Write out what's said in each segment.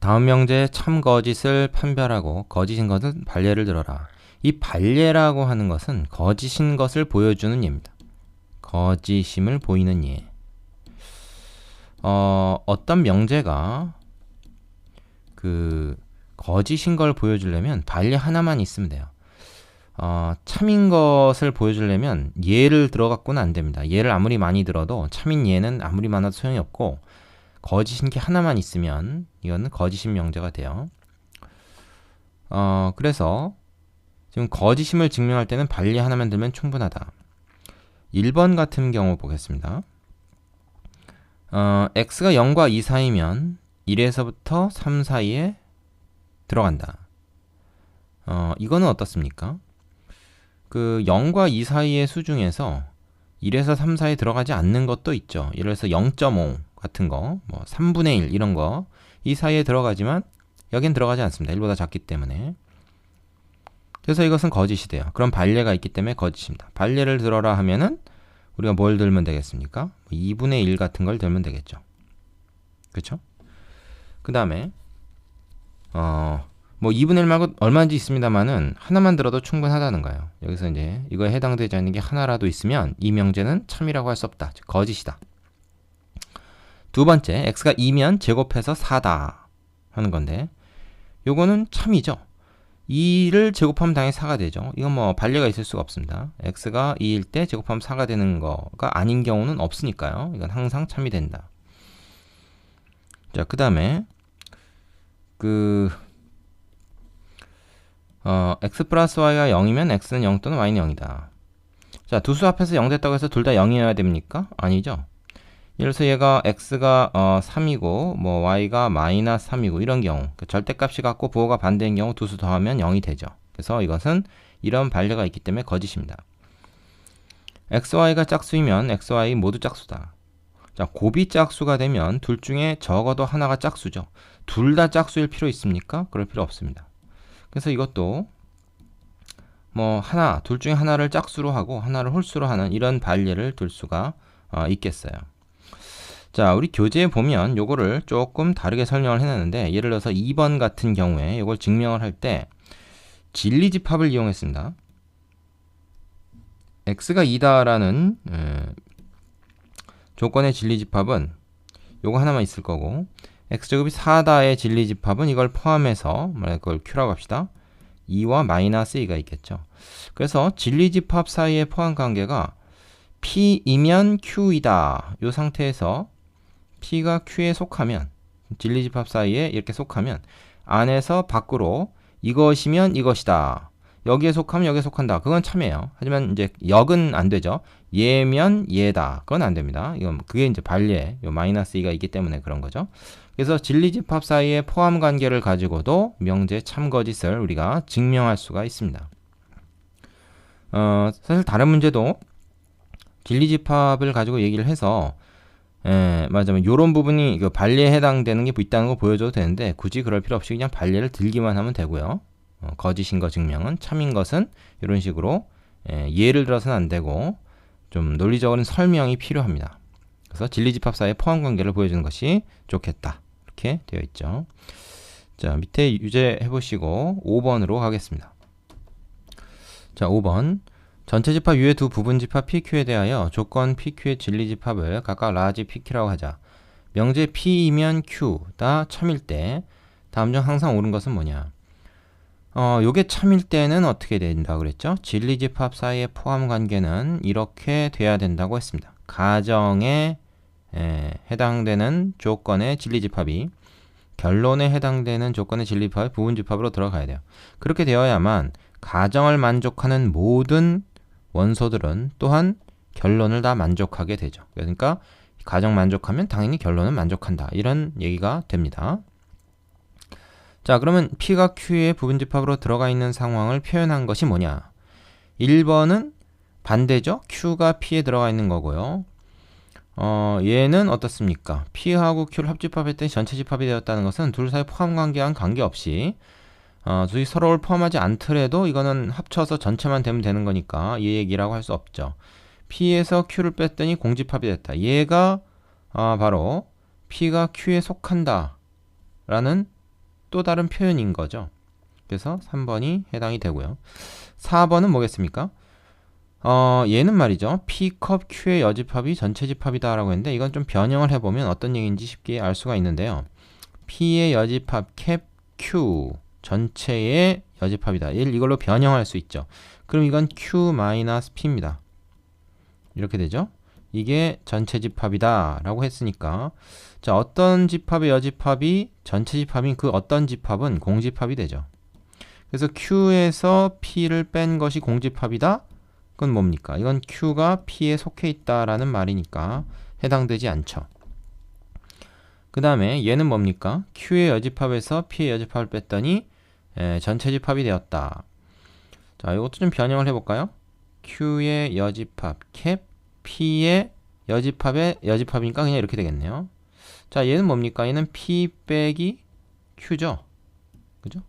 다음 명제에 참 거짓을 판별하고 거짓인 것은 반례를 들어라. 이 반례라고 하는 것은 거짓인 것을 보여주는 예입니다. 거짓임을 보이는 예. 어떤 명제가 거짓인 걸 보여주려면 반례 하나만 있으면 돼요. 참인 것을 보여주려면 예를 들어갖고는 안 됩니다. 예를 아무리 많이 들어도 참인 예는 아무리 많아도 소용이 없고 거짓인 게 하나만 있으면 이거는 거짓인 명제가 돼요. 그래서 지금 거짓임을 증명할 때는 반례 하나만 들면 충분하다. 1번 같은 경우 보겠습니다. x가 0과 2 사이면 1에서부터 3 사이에 들어간다. 이거는 어떻습니까? 0과 2 사이의 수 중에서 1에서 3 사이에 들어가지 않는 것도 있죠. 예를 들어서 0.5 같은 거, 3분의 1 이런 거 이 사이에 들어가지만 여긴 들어가지 않습니다. 1보다 작기 때문에. 그래서 이것은 거짓이 돼요. 그럼 반례가 있기 때문에 거짓입니다. 반례를 들어라 하면은 우리가 뭘 들면 되겠습니까? 2분의 1 같은 걸 들면 되겠죠. 그렇죠? 그 다음에 2분의 1 말고 얼마인지 있습니다만은 하나만 들어도 충분하다는 거예요. 여기서 이제 이거에 해당되지 않는 게 하나라도 있으면 이 명제는 참이라고 할 수 없다. 즉 거짓이다. 두 번째, x가 2면 제곱해서 4다 하는 건데 요거는 참이죠. 2를 제곱하면 당연히 4가 되죠. 이건 반례가 있을 수가 없습니다. x가 2일 때 제곱하면 4가 되는 거가 아닌 경우는 없으니까요. 이건 항상 참이 된다. 자, 그 다음에 x 플러스 y가 0이면 x는 0 또는 y는 0이다. 자, 두 수 합해서 0 됐다고 해서 둘 다 0이어야 됩니까? 아니죠. 예를 들어서 얘가 x가 3이고 y가 마이너스 3이고 이런 경우 절대값이 같고 부호가 반대인 경우 두 수 더하면 0이 되죠. 그래서 이것은 이런 반례가 있기 때문에 거짓입니다. xy가 짝수이면 xy 모두 짝수다. 자, 곱이 짝수가 되면 둘 중에 적어도 하나가 짝수죠. 둘 다 짝수일 필요 있습니까? 그럴 필요 없습니다. 그래서 이것도 둘 중에 하나를 짝수로 하고 하나를 홀수로 하는 이런 반례를 둘 수가 있겠어요. 자, 우리 교재에 보면 요거를 조금 다르게 설명을 해놨는데 예를 들어서 2번 같은 경우에 요걸 증명을 할 때 진리집합을 이용했습니다. x가 2다라는 조건의 진리집합은 요거 하나만 있을 거고 x제곱이 4다의 진리집합은 이걸 포함해서 그걸 q라고 합시다. 2와 마이너스 2가 있겠죠. 그래서 진리집합 사이의 포함관계가 p이면 q이다. 이 상태에서 p가 q에 속하면 진리집합 사이에 이렇게 속하면 안에서 밖으로 이것이면 이것이다. 여기에 속하면 여기에 속한다. 그건 참이에요. 하지만 이제 역은 안 되죠. 얘면 얘다. 그건 안 됩니다. 그게 이제 반례, 요 마이너스 2가 있기 때문에 그런 거죠. 그래서 진리집합 사이의 포함 관계를 가지고도 명제 참거짓을 우리가 증명할 수가 있습니다. 사실 다른 문제도 진리집합을 가지고 얘기를 해서 맞아요. 요런 부분이 반례에 해당되는 게 있다는 거 보여줘도 되는데 굳이 그럴 필요 없이 그냥 반례를 들기만 하면 되고요. 거짓인 거 증명은 참인 것은 이런 식으로 예를 들어서는 안 되고 좀 논리적인 설명이 필요합니다. 그래서 진리집합 사이의 포함 관계를 보여주는 것이 좋겠다. 이렇게 되어 있죠. 자, 밑에 유제 해보시고 5번으로 가겠습니다. 자, 5번. 전체 집합 U의 두 부분 집합 PQ에 대하여 조건 PQ의 진리집합을 각각 라지 PQ라고 하자. 명제 P이면 Q다 참일 때 다음 중 항상 옳은 것은 뭐냐? 요게 참일 때는 어떻게 된다고 그랬죠? 진리집합 사이의 포함 관계는 이렇게 돼야 된다고 했습니다. 가정에 해당되는 조건의 진리집합이 결론에 해당되는 조건의 진리집합의 부분집합으로 들어가야 돼요. 그렇게 되어야만 가정을 만족하는 모든 원소들은 또한 결론을 다 만족하게 되죠. 그러니까 가정 만족하면 당연히 결론은 만족한다. 이런 얘기가 됩니다. 자, 그러면 P가 Q의 부분집합으로 들어가 있는 상황을 표현한 것이 뭐냐? 1번은 반대죠. Q가 P에 들어가 있는 거고요. 얘는 어떻습니까? P하고 Q를 합집합했더니 전체 집합이 되었다는 것은 둘 사이 포함관계와는 관계없이 둘이 서로를 포함하지 않더라도 이거는 합쳐서 전체만 되면 되는 거니까 이 얘기라고 할 수 없죠. P에서 Q를 뺐더니 공집합이 됐다. 얘가 바로 P가 Q에 속한다 라는 또 다른 표현인 거죠. 그래서 3번이 해당이 되고요. 4번은 뭐겠습니까? 얘는 말이죠. P컵 Q의 여집합이 전체 집합이다 라고 했는데 이건 좀 변형을 해보면 어떤 얘기인지 쉽게 알 수가 있는데요. P의 여집합 캡 Q 전체의 여집합이다. 이걸로 변형할 수 있죠. 그럼 이건 Q-P입니다. 이렇게 되죠. 이게 전체 집합이다 라고 했으니까 자, 어떤 집합의 여집합이 전체 집합인 그 어떤 집합은 공집합이 되죠. 그래서 Q에서 P를 뺀 것이 공집합이다. 그건 뭡니까? 이건 Q가 P에 속해 있다라는 말이니까 해당되지 않죠. 그 다음에 얘는 뭡니까? Q의 여집합에서 P의 여집합을 뺐더니 전체 집합이 되었다. 자, 이것도 좀 변형을 해볼까요? Q의 여집합 캡 P의 여집합의 여집합이니까 그냥 이렇게 되겠네요. 자, 얘는 뭡니까? 얘는 P 빼기 Q죠. 그죠?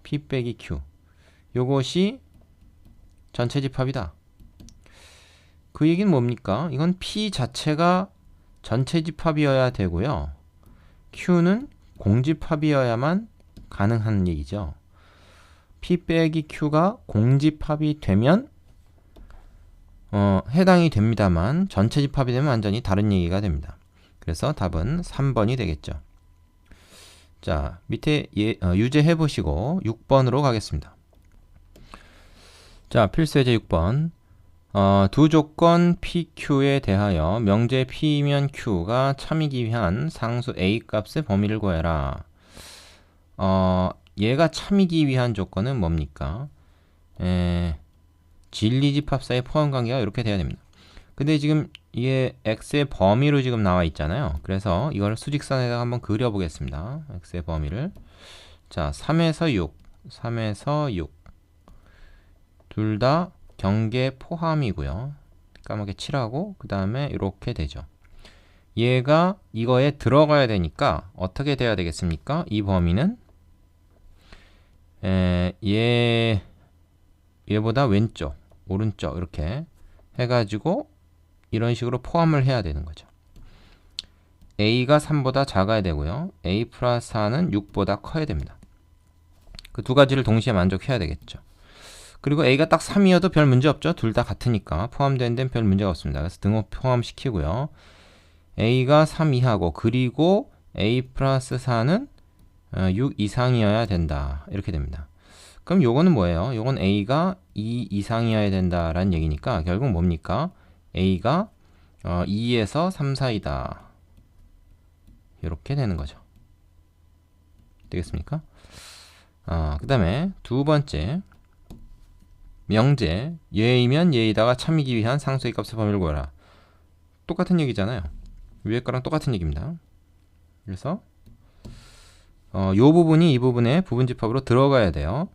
P 빼기 Q. 요것이 전체 집합이다. 그 얘기는 뭡니까? 이건 P 자체가 전체 집합이어야 되고요. Q는 공집합이어야만 가능한 얘기죠. P 빼기 Q가 공집합이 되면 해당이 됩니다만 전체 집합이 되면 완전히 다른 얘기가 됩니다. 그래서 답은 3번이 되겠죠. 자, 밑에 유제 해보시고 6번으로 가겠습니다. 자, 필수예제 6번. 두 조건 PQ에 대하여 명제 P면 Q가 참이기 위한 상수 A 값의 범위를 구해라. 얘가 참이기 위한 조건은 뭡니까? 진리집합사의 포함관계가 이렇게 돼야 됩니다. 근데 지금 이게 x의 범위로 지금 나와 있잖아요. 그래서 이걸 수직선에다가 한번 그려보겠습니다. x의 범위를. 자, 3에서 6, 3에서 6. 둘 다 경계 포함이고요. 까맣게 칠하고 그 다음에 이렇게 되죠. 얘가 이거에 들어가야 되니까 어떻게 돼야 되겠습니까? 이 범위는 얘보다 왼쪽, 오른쪽 이렇게 해가지고 이런 식으로 포함을 해야 되는 거죠. a가 3보다 작아야 되고요. a 플러스 4는 6보다 커야 됩니다. 그 두 가지를 동시에 만족해야 되겠죠. 그리고 a가 딱 3이어도 별 문제 없죠. 둘 다 같으니까 포함되는 데는 별 문제가 없습니다. 그래서 등호 포함시키고요. a가 3 이하고 그리고 a 플러스 4는 6 이상이어야 된다. 이렇게 됩니다. 그럼 요거는 뭐예요? 요건 a가 2 이상이어야 된다라는 얘기니까 결국 뭡니까? a가 2에서 3 사이다. 이렇게 되는 거죠. 되겠습니까? 그 다음에 두 번째 명제 얘이면 얘이다가 참이기 위한 상수의 값의 범위를 구해라. 똑같은 얘기잖아요. 위에 거랑 똑같은 얘기입니다. 그래서 요 부분이 이 부분의 부분집합으로 들어가야 돼요.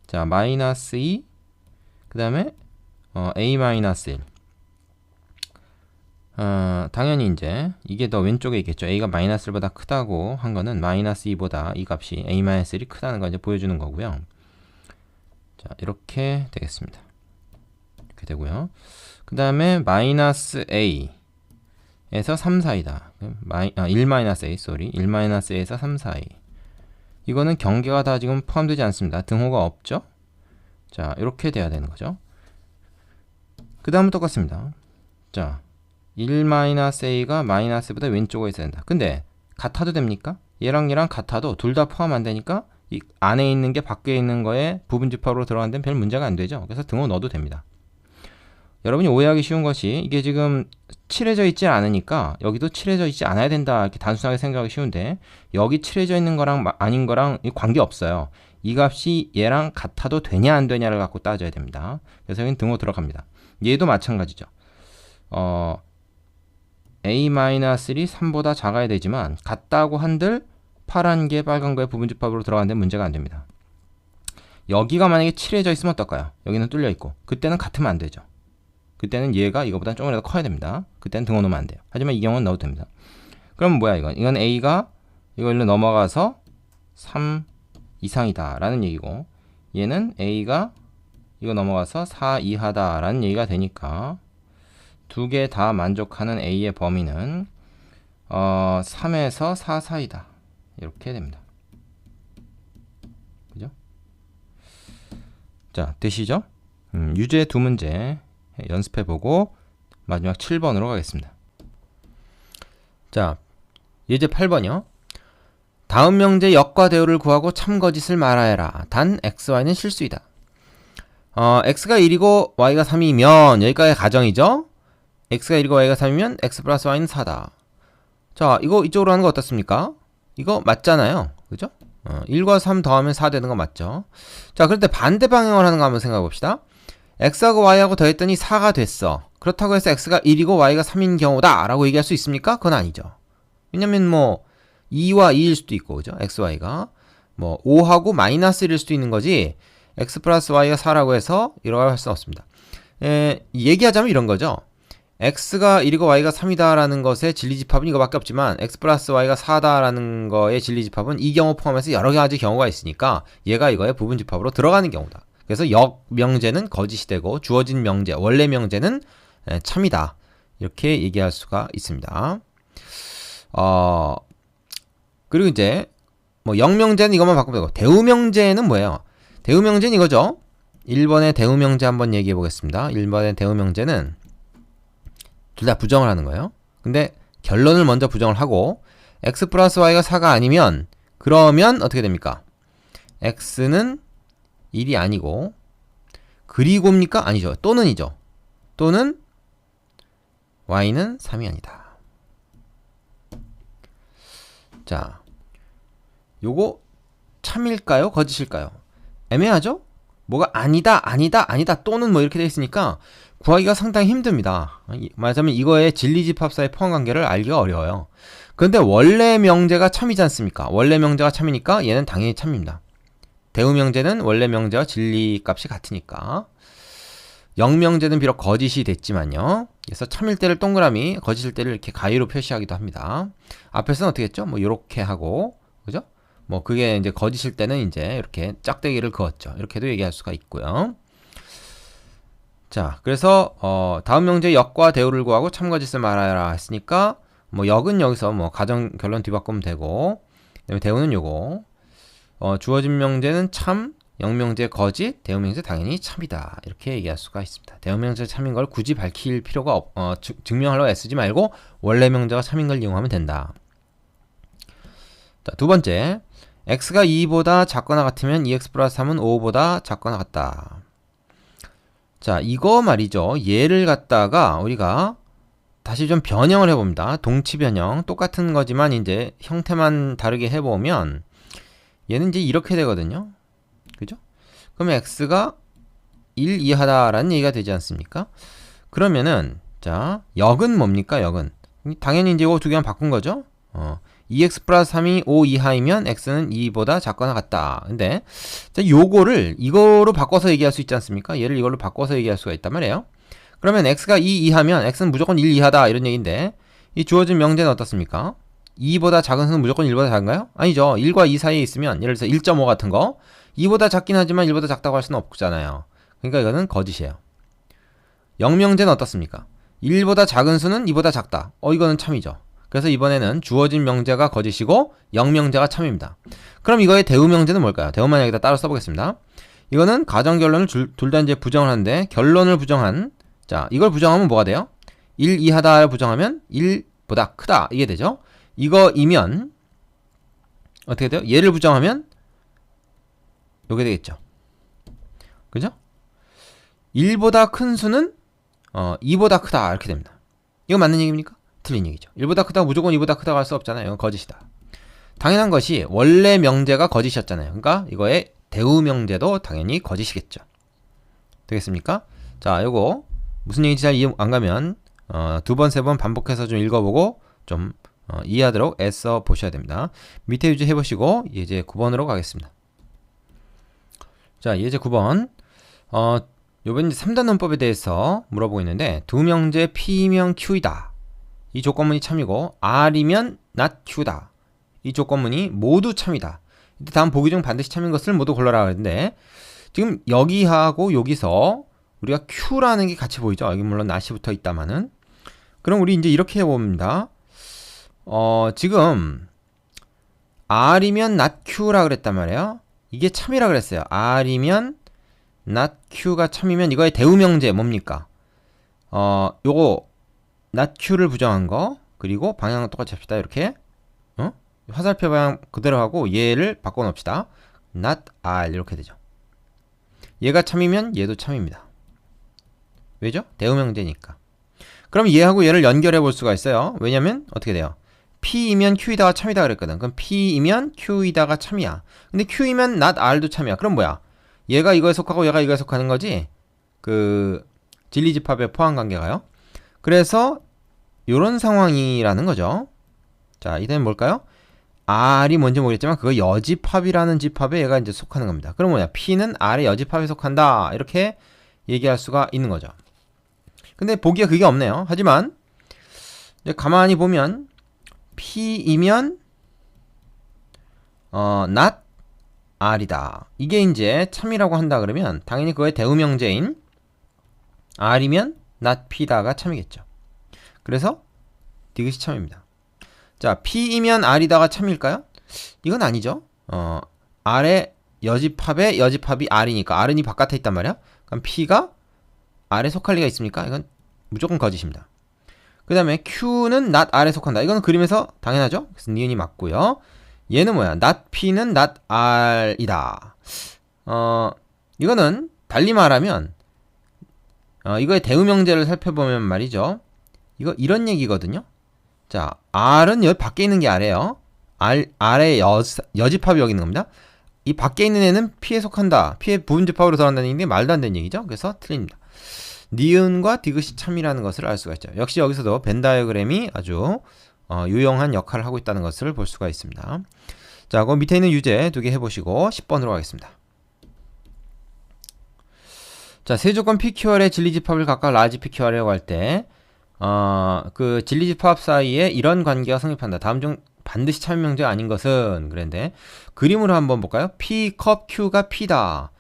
자, 마이너스 2, 그 다음에 a 마이너스 1. 당연히 이제 이게 더 왼쪽에 있겠죠. a가 마이너스 1보다 크다고 한 거는 마이너스 2보다 이 값이 a 마이너스 1이 크다는 걸 이제 보여주는 거고요. 자, 이렇게 되겠습니다. 이렇게 되고요. 그 다음에 마이너스 a에서 3 사이다. 1 마이너스 a, 1 마이너스 a에서 3 사이. 이거는 경계가 다 지금 포함되지 않습니다. 등호가 없죠. 자, 이렇게 돼야 되는 거죠. 그 다음은 똑같습니다. 자, 1-a가 마이너스보다 왼쪽에 있어야 된다. 근데 같아도 됩니까? 얘랑 얘랑 같아도 둘 다 포함 안 되니까 이 안에 있는 게 밖에 있는 거에 부분집합으로 들어간 데는 별 문제가 안 되죠. 그래서 등호 넣어도 됩니다. 여러분이 오해하기 쉬운 것이 이게 지금 칠해져 있지 않으니까 여기도 칠해져 있지 않아야 된다 이렇게 단순하게 생각하기 쉬운데 여기 칠해져 있는 거랑 아닌 거랑 관계 없어요. 이 값이 얘랑 같아도 되냐 안 되냐를 갖고 따져야 됩니다. 그래서 여기는 등호 들어갑니다. 얘도 마찬가지죠. a-1이 3보다 작아야 되지만 같다고 한들 파란 게 빨간 거에 부분집합으로 들어가는데 문제가 안 됩니다. 여기가 만약에 칠해져 있으면 어떨까요? 여기는 뚫려 있고 그때는 같으면 안 되죠. 그때는 얘가 이거보다 조금이라도 커야 됩니다. 그때는 등호 넣으면 안 돼요. 하지만 이 경우는 넣어도 됩니다. 그럼 뭐야 이건? 이건 a가 이걸로 넘어가서 3 이상이다 라는 얘기고 얘는 a가 이거 넘어가서 4 이하다 라는 얘기가 되니까 두 개 다 만족하는 a의 범위는 3에서 4 사이다. 이렇게 됩니다. 자, 되시죠? 유제 두 문제 연습해보고 마지막 7번으로 가겠습니다. 자, 예제 8번이요. 다음 명제 역과 대우를 구하고 참거짓을 말하여라. 단 xy는 실수이다. x가 1이고 y가 3이면 여기까지 가정이죠? x가 1이고 y가 3이면 x 플러스 y는 4다. 자, 이거 이쪽으로 하는 거 어떻습니까? 이거 맞잖아요. 그죠? 1과 3 더하면 4 되는 거 맞죠? 자, 그럴 때 반대 방향으로 하는 거 한번 생각해 봅시다. x하고 y하고 더했더니 4가 됐어. 그렇다고 해서 x가 1이고 y가 3인 경우다 라고 얘기할 수 있습니까? 그건 아니죠. 왜냐면 뭐 2와 2일 수도 있고, 그죠? x, y가 뭐 5하고 마이너스 1일 수도 있는 거지 x 플러스 y가 4라고 해서 이라고 할 수는 없습니다. 얘기하자면 이런 거죠. x가 1이고 y가 3이다 라는 것의 진리집합은 이거밖에 없지만 x 플러스 y가 4다 라는 거의 진리집합은 이 경우 포함해서 여러 가지 경우가 있으니까 얘가 이거의 부분집합으로 들어가는 경우다. 그래서 역명제는 거짓이 되고 주어진 명제, 원래 명제는 참이다. 이렇게 얘기할 수가 있습니다. 그리고 이제 뭐 역명제는 이것만 바꾸면 되고 대우명제는 뭐예요? 대우명제는 이거죠. 1번의 대우명제 한번 얘기해 보겠습니다. 1번의 대우명제는 둘 다 부정을 하는 거예요. 근데 결론을 먼저 부정을 하고 x 플러스 y가 4가 아니면 그러면 어떻게 됩니까? x는 1이 아니고 그리고입니까? 아니죠. 또는이죠. 또는 y는 3이 아니다. 자, 요거 참일까요? 거짓일까요? 애매하죠? 뭐가 아니다 또는 뭐 이렇게 돼 있으니까 구하기가 상당히 힘듭니다. 말하자면 이거의 진리집합사의 포함관계를 알기가 어려워요. 그런데 원래 명제가 참이지 않습니까? 원래 명제가 참이니까 얘는 당연히 참입니다. 대우명제는 원래 명제와 진리값이 같으니까. 역명제는 비록 거짓이 됐지만요. 그래서 참일 때를 동그라미, 거짓일 때를 이렇게 가위로 표시하기도 합니다. 앞에서는 어떻게 했죠? 뭐 요렇게 하고, 그죠? 뭐 그게 이제 거짓일 때는 이제 이렇게 짝대기를 그었죠. 이렇게도 얘기할 수가 있고요. 자, 그래서 다음 명제 역과 대우를 구하고 참거짓을 말하여라 했으니까 뭐 역은 여기서 뭐 가정 결론 뒤바꾸면 되고, 그다음에 대우는 요거. 주어진 명제는 참, 역명제 거짓, 대우명제 당연히 참이다. 이렇게 얘기할 수가 있습니다. 대우명제 참인 걸 굳이 밝힐 필요가 증명하려고 애쓰지 말고 원래 명제가 참인 걸 이용하면 된다. 자, 두 번째. x가 2보다 작거나 같으면 2x 플러스 3은 5보다 작거나 같다. 자, 이거 말이죠. 얘를 갖다가 우리가 다시 좀 변형을 해봅니다. 동치 변형. 똑같은 거지만 이제 형태만 다르게 해보면 얘는 이제 이렇게 되거든요. 그죠? 그러면 x가 1 이하다라는 얘기가 되지 않습니까? 그러면은 자, 역은 뭡니까? 역은 당연히 이제 이거 두 개만 바꾼 거죠. 2x 플러스 3이 5 이하이면 x는 2보다 작거나 같다. 근데 자, 요거를 이거로 바꿔서 얘기할 수 있지 않습니까? 얘를 이걸로 바꿔서 얘기할 수가 있단 말이에요. 그러면 x가 2 이하면 x는 무조건 1 이하다 이런 얘기인데 이 주어진 명제는 어떻습니까? 2보다 작은 수는 무조건 1보다 작은가요? 아니죠. 1과 2 사이에 있으면 예를 들어서 1.5 같은 거 2보다 작긴 하지만 1보다 작다고 할 수는 없잖아요. 그러니까 이거는 거짓이에요. 역명제는 어떻습니까? 1보다 작은 수는 2보다 작다. 이거는 참이죠. 그래서 이번에는 주어진 명제가 거짓이고 역명제가 참입니다. 그럼 이거의 대우명제는 뭘까요? 대우만 여기다 따로 써보겠습니다. 이거는 가정결론을 둘 다 이제 부정을 하는데 결론을 부정한 자 이걸 부정하면 뭐가 돼요? 1 이하다를 부정하면 1보다 크다 이게 되죠. 이거이면 어떻게 돼요? 얘를 부정하면 요게 되겠죠. 그죠? 1보다 큰 수는 2보다 크다 이렇게 됩니다. 이거 맞는 얘기입니까? 틀린 얘기죠. 1보다 크다가 무조건 2보다 크다고 할 수 없잖아요. 이건 거짓이다. 당연한 것이 원래 명제가 거짓이었잖아요. 그러니까 이거의 대우명제도 당연히 거짓이겠죠. 되겠습니까? 자, 요거 무슨 얘기인지 잘 이해 안 가면 두 번, 세 번 반복해서 좀 읽어보고 좀 이해하도록 애써 보셔야 됩니다. 밑에 유지 해보시고 예제 9번으로 가겠습니다. 자, 예제 9번. 요번 3단 논법에 대해서 물어보고 있는데 두 명제 P면 Q이다. 이 조건문이 참이고 R이면 not Q다. 이 조건문이 모두 참이다. 이때 다음 보기 중 반드시 참인 것을 모두 골라라 그랬는데 지금 여기하고 여기서 우리가 Q라는 게 같이 보이죠. 여기 물론 not이 붙어 있다마는 그럼 우리 이제 이렇게 해봅니다. 지금 R이면 not Q라 그랬단 말이에요. 이게 참이라 그랬어요. R이면 not Q가 참이면 이거의 대우명제 뭡니까? 요거 not Q를 부정한 거 그리고 방향은 똑같이 합시다. 이렇게 화살표 방향 그대로 하고 얘를 바꿔놓읍시다. not R 이렇게 되죠. 얘가 참이면 얘도 참입니다. 왜죠? 대우명제니까. 그럼 얘하고 얘를 연결해 볼 수가 있어요. 왜냐면 어떻게 돼요? P이면 Q이다가 참이다 그랬거든. 그럼 P이면 Q이다가 참이야. 근데 Q이면 not R도 참이야. 그럼 뭐야? 얘가 이거에 속하고 얘가 이거에 속하는 거지? 그 진리집합의 포함관계가요. 그래서 요런 상황이라는 거죠. 자, 이때는 뭘까요? R이 뭔지 모르겠지만 그거 여집합이라는 집합에 얘가 이제 속하는 겁니다. 그럼 뭐냐? P는 R의 여집합에 속한다. 이렇게 얘기할 수가 있는 거죠. 근데 보기에 그게 없네요. 하지만 이제 가만히 보면 P이면 not R이다. 이게 이제 참이라고 한다 그러면 당연히 그거의 대우명제인 R이면 not P다가 참이겠죠. 그래서 디귿이 참입니다. 자, P이면 R이다가 참일까요? 이건 아니죠. R의 여집합의 여집합이 R이니까 R은 이 바깥에 있단 말이야. 그럼 P가 R에 속할 리가 있습니까? 이건 무조건 거짓입니다. 그 다음에 Q는 not R에 속한다. 이건 그림에서 당연하죠. 그래서 니은이 맞고요. 얘는 뭐야? not P는 not R이다. 이거는 달리 말하면 이거의 대우명제를 살펴보면 말이죠. 이거 이런 얘기거든요. 자, R은 여기 밖에 있는 게 R이에요. R의 여집합이 여기 있는 겁니다. 이 밖에 있는 애는 P에 속한다. P의 부분집합으로 들어간다는 얘기인데 말도 안 되는 얘기죠. 그래서 틀립니다. 니은과 디귿이 참이라는 것을 알 수가 있죠. 역시 여기서도 벤 다이어그램이 아주 유용한 역할을 하고 있다는 것을 볼 수가 있습니다. 자, 그럼 밑에 있는 유제 두 개 해보시고 10번으로 가겠습니다. 자, 세조건 PQR의 진리집합을 각각 라지 PQR이라고 할 때 그 진리집합 사이에 이런 관계가 성립한다. 다음 중 반드시 참여명제가 아닌 것은 그랬는데 그림으로 한번 볼까요? P 컵 Q가 P다.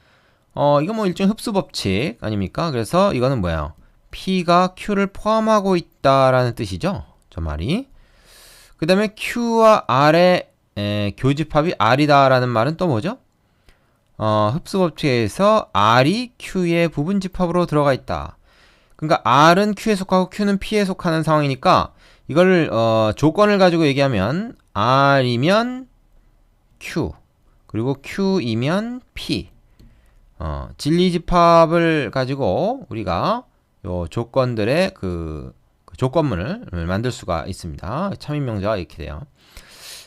이거 뭐 일종의 흡수 법칙 아닙니까? 그래서 이거는 뭐예요? P가 Q를 포함하고 있다라는 뜻이죠. 저 말이. 그 다음에 Q와 R의 교집합이 R이다라는 말은 또 뭐죠? 흡수 법칙에서 R이 Q의 부분집합으로 들어가 있다. 그러니까 R은 Q에 속하고 Q는 P에 속하는 상황이니까 이걸 조건을 가지고 얘기하면 R이면 Q 그리고 Q이면 P. 진리집합을 가지고 우리가 요 조건들의 그 조건문을 만들 수가 있습니다. 참임명제가 이렇게 돼요.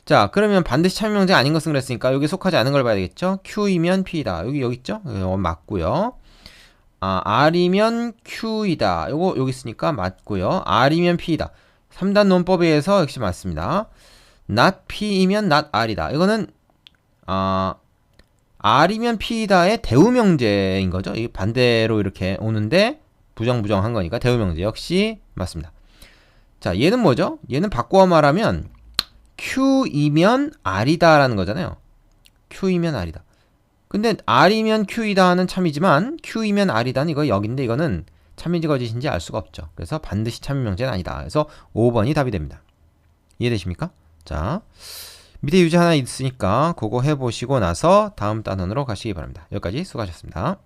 자, 그러면 반드시 참임명제가 아닌 것은 그랬으니까 여기 속하지 않은 걸 봐야 되겠죠. Q이면 P이다. 여기 있죠? 이거 맞고요. R이면 Q이다. 요거 여기 있으니까 맞고요. R이면 P이다. 3단 논법에 의해서 역시 맞습니다. not P이면 not R이다. 이거는 R이면 P이다의 대우명제인 거죠. 이 반대로 이렇게 오는데 부정한 거니까 대우명제 역시 맞습니다. 자, 얘는 뭐죠? 얘는 바꿔 말하면 Q이면 R이다라는 거잖아요. Q이면 R이다. 근데 R이면 Q이다는 참이지만 Q이면 R이다는 이거 여기인데 이거는 참인지 거짓인지 알 수가 없죠. 그래서 반드시 참임명제는 아니다. 그래서 5번이 답이 됩니다. 이해되십니까? 자, 밑에 유제 하나 있으니까 그거 해보시고 나서 다음 단원으로 가시기 바랍니다. 여기까지 수고하셨습니다.